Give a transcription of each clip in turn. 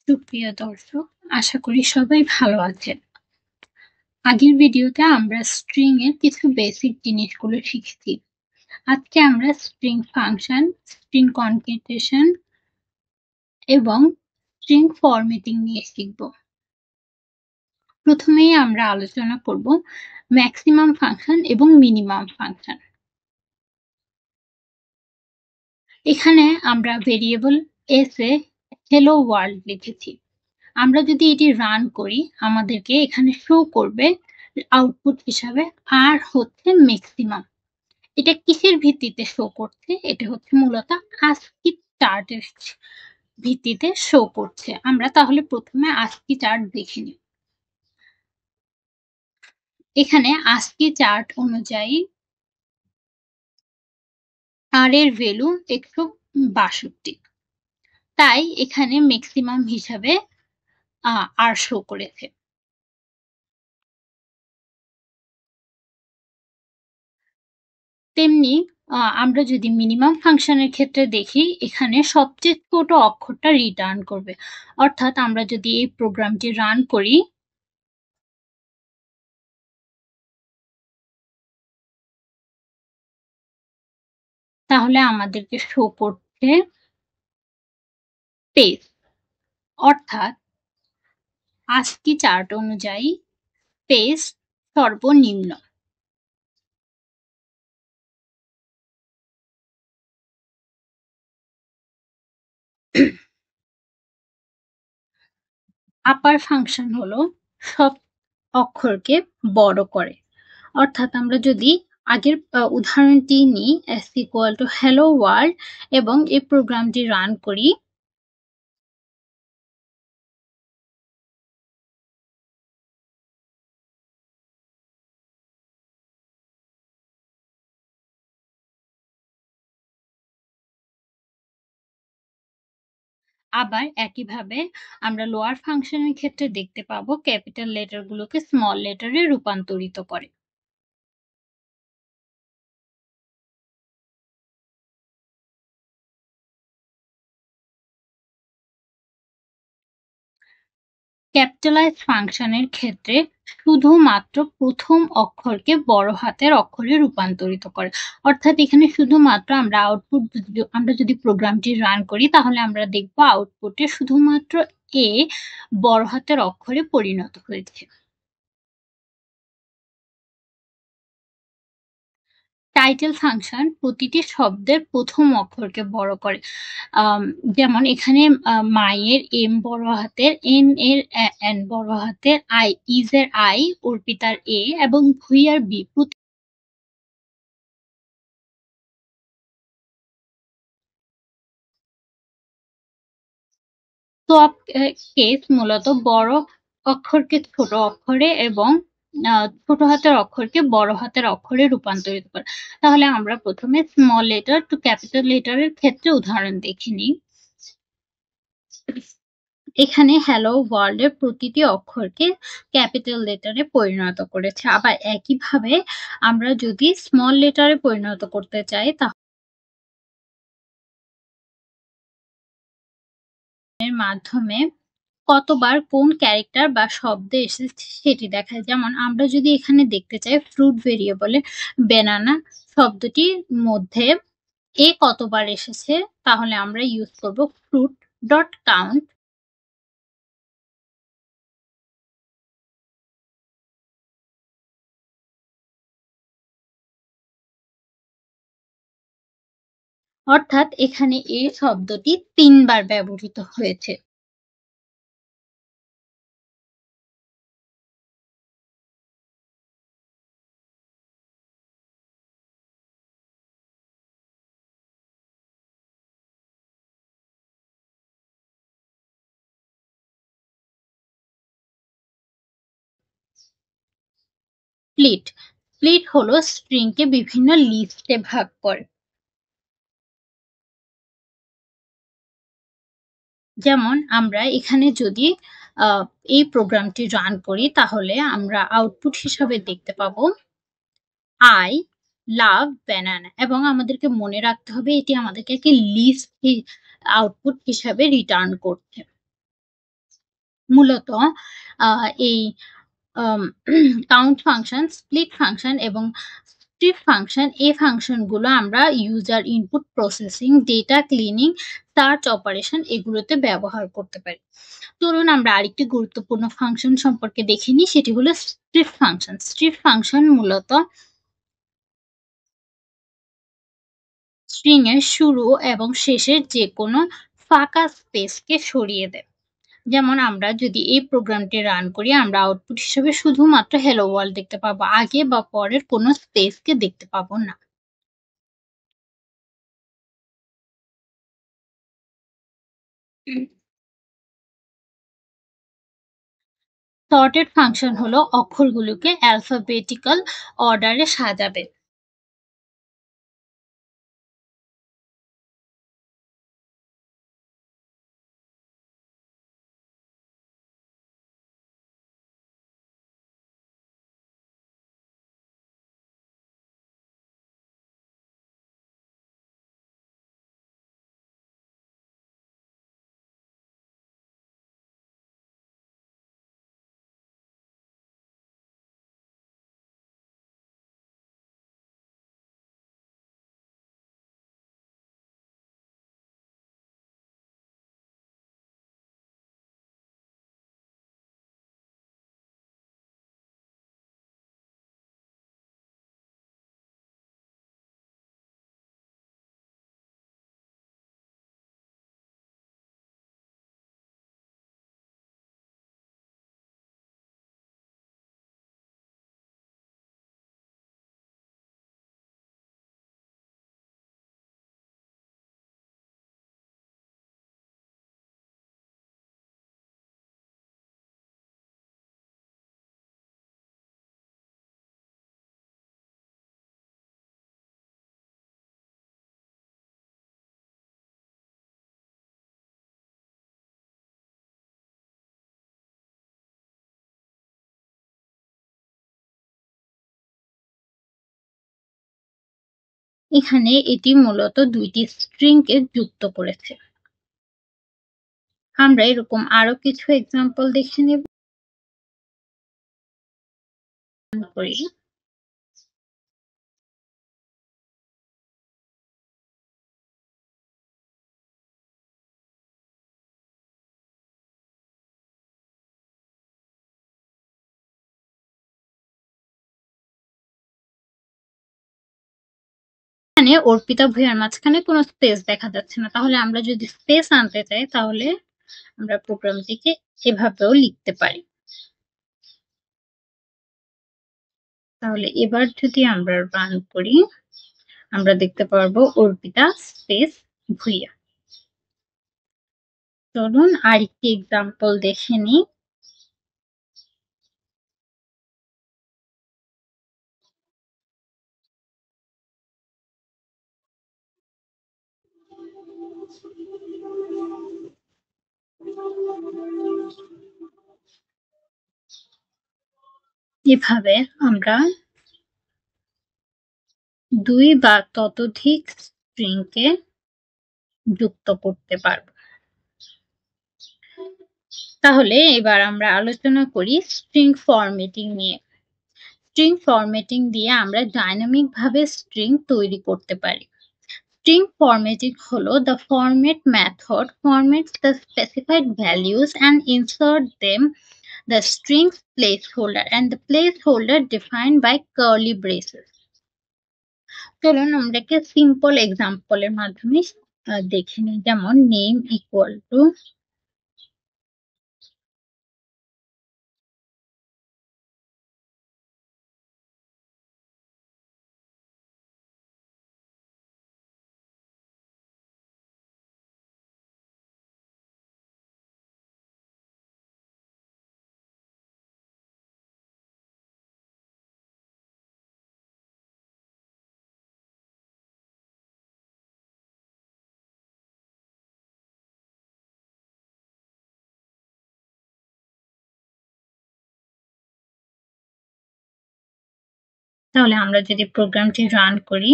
সুপ্রিয় দর্শক, আশা করি সবাই ভালো আছেন। আগের ভিডিওতে আমরা স্ট্রিং এর কিছু বেসিক জিনিসগুলো শিখেছি। আজকে আমরা স্ট্রিং ফাংশন, স্ট্রিং কনক্যাটেনেশন এবং স্ট্রিং ফরম্যাটিং নিয়ে শিখব। প্রথমেই আমরা আলোচনা করব ম্যাক্সিমাম ফাংশন এবং মিনিমাম ফাংশন। এখানে আমরা ভেরিয়েবল s এ hello world লিখেছি। আমরা যদি এটি রান করি আমাদেরকে এখানে শো করবে আউটপুট হিসাবে আর হচ্ছে ম্যাক্সিমাম। এটা কিসের ভিত্তিতে শো করছে? এটা হচ্ছে মূলত ASCII চার্ট এর ভিত্তিতে শো করছে। আমরা তাহলে প্রথমে ASCII চার্ট দেখে নিই। এখানে ASCII চার্ট অনুযায়ী আর এর ভ্যালু 162। তাই এখানে ম্যাক্সিমাম হিসাবে আর শো করেছে। তেমনি আমরা যদি মিনিমাম ফাংশনের ক্ষেত্রে দেখি এখানে সবচেয়ে ছোট অক্ষরটা রিটার্ন করবে। অর্থাৎ আমরা যদি এই প্রোগ্রামটি রান করি তাহলে আমাদেরকে শো করছে স্পেস। অর্থাৎ ASCII চার্ট অনুযায়ী স্পেস সর্বনিম্ন। আপার ফাংশন হলো সব অক্ষরকে বড় করে। অর্থাৎ আমরা যদি আগের উদাহরণটি নিই s equal to hello world এবং এই প্রোগ্রামটি রান করি আবার একইভাবে আমরা লোয়ার ফাংশনের ক্ষেত্রে দেখতে পাবো ক্যাপিটাল লেটারগুলোকে স্মল লেটারে রূপান্তরিত করে। ক্যাপিটালাইজড ফাংশনের ক্ষেত্রে শুধুমাত্র প্রথম অক্ষরকে বড় হাতের অক্ষরে রূপান্তরিত করে। অর্থাৎ এখানে শুধুমাত্র আমরা যদি প্রোগ্রামটি রান করি তাহলে আমরা দেখব আউটপুটে শুধুমাত্র এ বড় হাতের অক্ষরে পরিণত হয়েছে। টাইটেল ফাংশন প্রতিটি শব্দের প্রথম অক্ষরকে বড় করে। যেমন এখানে মায়ের এম বড় হাতের, এন এর এন বড় হাতের, ইজ এর আই, অর্পিতার এ এবং ভুইয়ার বি। তো কেস মূলত বড় অক্ষরকে ছোট অক্ষরে এবং ছোট হাতের অক্ষরকে বড় হাতের অক্ষরে রূপান্তরিত করে। তাহলে আমরা প্রথমে স্মল লেটার টু ক্যাপিটাল লেটারের ক্ষেত্রে উদাহরণ দেখে নিই। এখানে হ্যালো ওয়ার্ল্ড এর প্রতিটি অক্ষরকে ক্যাপিটাল লেটারে পরিণত করেছে। আবার একইভাবে আমরা যদি স্মল লেটারে পরিণত করতে চাই তাহলে এর মাধ্যমে কতবার কোন ক্যারেক্টার বা শব্দ এসেছে সেটি দেখায়। যেমন আমরা যদি এখানে দেখতে চাই ফ্রুট ভেরিয়েবলে ব্যানানা শব্দটির মধ্যে এ কতবার এসেছে তাহলে আমরা ইউজ করব ফ্রুট ডট কাউন্ট। অর্থাৎ এখানে এ শব্দটি ৩ বার ব্যবহৃত হয়েছে। স্প্লিট স্প্লিট হলো স্ট্রিংকে বিভিন্ন লিস্টে ভাগ করে। যেমন আমরা এখানে যদি এই প্রোগ্রামটি রান করি তাহলে আমরা আউটপুট হিসাবে দেখতে পাবো আই লাভ ব্যানানা এবং আমাদেরকে মনে রাখতে হবে এটি আমাদেরকে একটি লিস্ট আউটপুট হিসাবে রিটার্ন করছে। মূলত এই কাউন্ট ফাংশন, স্প্লিট ফাংশন এবং স্ট্রিপ ফাংশন, এই ফাংশনগুলো আমরা user input processing, data cleaning, search operation এগুলোতে ব্যবহার করতে পারি। চলুন আমরা আরেকটি গুরুত্বপূর্ণ ফাংশন সম্পর্কে দেখে নিই, সেটি হলো স্ট্রিপ ফাংশন। স্ট্রিপ ফাংশন মূলত স্ট্রিং এর শুরু এবং শেষের যেকোনো ফাঁকা স্পেসকে সরিয়ে দেয়। যেমন আমরা যদি এই প্রোগ্রামটি রান করি, আমরা আউটপুট হিসেবে শুধুমাত্র হেলো ওয়ার্ল্ড দেখতে পাবো। আগে বা পরের কোনো স্পেসকে দেখতে পাবো না। সর্টেড ফাংশন হলো অক্ষরগুলোকে অ্যালফাবেটিক্যাল অর্ডারে সাজাবে। এখানে এটি মূলত দুইটি স্ট্রিংকে যুক্ত করেছে। আমরা এরকম আরো কিছু এক্সাম্পল দেখে নেব করি। এখানে অর্পিতা ভূঁইয়ার মাঝখানে কোনো স্পেস দেখা যাচ্ছে না। তাহলে আমরা যদি স্পেস আনতে চাই, তাহলে আমরা প্রোগ্রামটিকে এভাবেও লিখতে পারি। তাহলে এবার যদি আমরা রান করি, আমরা দেখতে পারবো অর্পিতা স্পেস ভূঁইয়া। চলুন আরেকটি এক্সাম্পল দেখে নিই। এভাবে আমরা দুই বা ততোধিক স্ট্রিংকে যুক্ত করতে পারব। তাহলে এবার আমরা আলোচনা করি স্ট্রিং ফরম্যাটিং নিয়ে। স্ট্রিং ফরম্যাটিং দিয়ে আমরা ডাইনামিক ভাবে স্ট্রিং তৈরি করতে পারি। স্ট্রিং ফরম্যাটিং হলো the format method formats the specified values and insert them the string's placeholder and the placeholder defined by curly braces. চলুন আমরা একটা সিম্পল এক্সাম্পলের মাধ্যমে দেখে নিই। যেমন নেম ইকুয়াল টু তাহলে আমরা যদি প্রোগ্রামটি রান করি,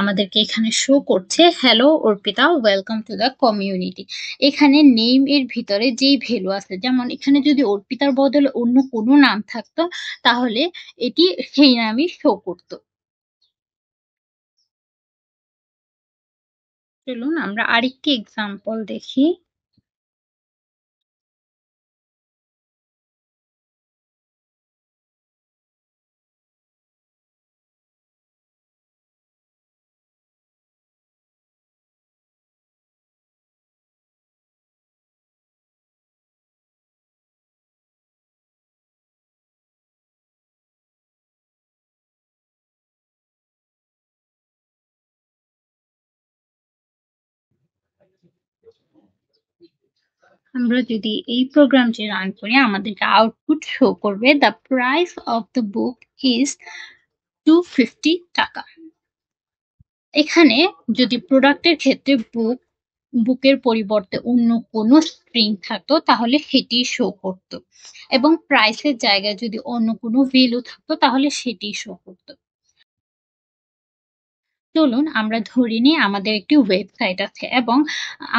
আমাদেরকে এখানে শো করছে, hello Arpita, welcome to the community. এখানে নেম এর ভিতরে যেই ভ্যালু আছে, যেমন এখানে যদি অর্পিতার বদলে অন্য কোনো নাম থাকতো তাহলে এটি সেই নামই শো করতো। চলুন আমরা আরেকটি এক্সাম্পল দেখি। আমরা যদি এই প্রোগ্রামটি রান করি, আমাদেরকে আউটপুট শো করবে, the price of the book is 250 টাকা। এখানে যদি প্রোডাক্টের ক্ষেত্রে বুকের পরিবর্তে অন্য কোনো স্ট্রিং থাকতো তাহলে সেটি শো করতো, এবং প্রাইসের জায়গায় যদি অন্য কোনো ভ্যালু থাকতো তাহলে সেটি শো করতো। চলুন আমরা ধরে নিই আমাদের একটি ওয়েবসাইট আছে এবং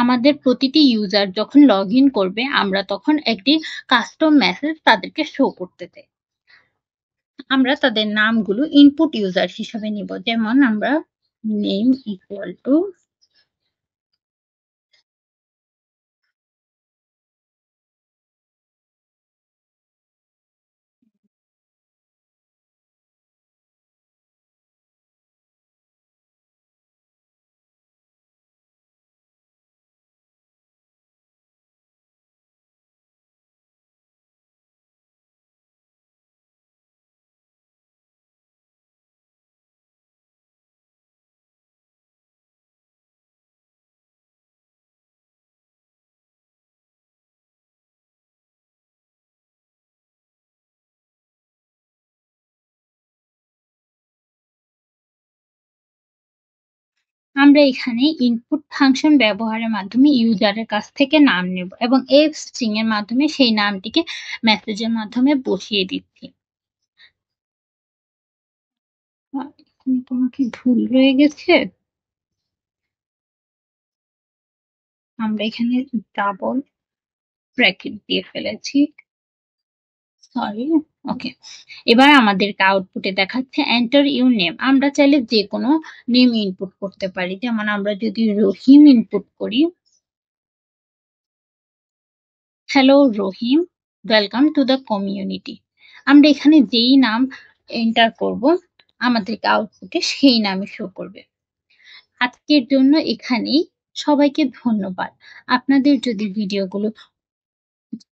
আমাদের প্রতিটি ইউজার যখন লগ ইন করবে আমরা তখন একটি কাস্টম মেসেজ তাদেরকে শো করতে চাই। আমরা তাদের নামগুলো ইনপুট ইউজার হিসাবে নিব, যেমন আমরা নেম ইকুয়াল টু আমরা এখানে ইনপুট ফাংশন ব্যবহারের মাধ্যমে ইউজারের কাছ থেকে নাম নেব এবং এফ স্ট্রিং এর মাধ্যমে সেই নামটিকে মেসেজের মাধ্যমে বসিয়ে দিচ্ছি। এখানে কোনো কি ভুল রয়ে গেছে? আমরা এখানে ডাবল ব্র্যাকেট দিয়ে ফেলেছি, সরি। ওকে, এবার আমাদেরকে আউটপুটে দেখাচ্ছে এন্টার ইউর নেম। আমরা চাইলে যে কোনো নেম ইনপুট করতে পারি, যেমন আমরা যদি রহিম ইনপুট করি, hello Rahim, welcome to the community. আমরা এখানে যেই নাম এন্টার করব আমাদেরকে আউটপুটে সেই নামই শো করবে। আজকের জন্য এখানেই, সবাইকে ধন্যবাদ। আপনাদের যদি ভিডিওগুলো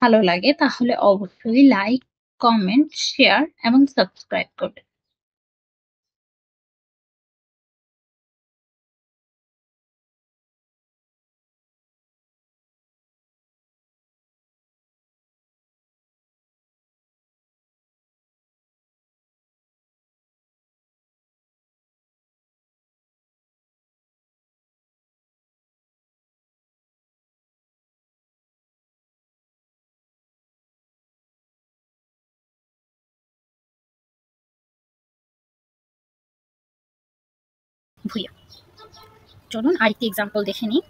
ভালো লাগে তাহলে অবশ্যই লাইক, কমেন্ট, শেয়ার এবং সাবস্ক্রাইব করবেন। ভুইয়া। চলুন আরেকটি এক্সাম্পল দেখে নিই।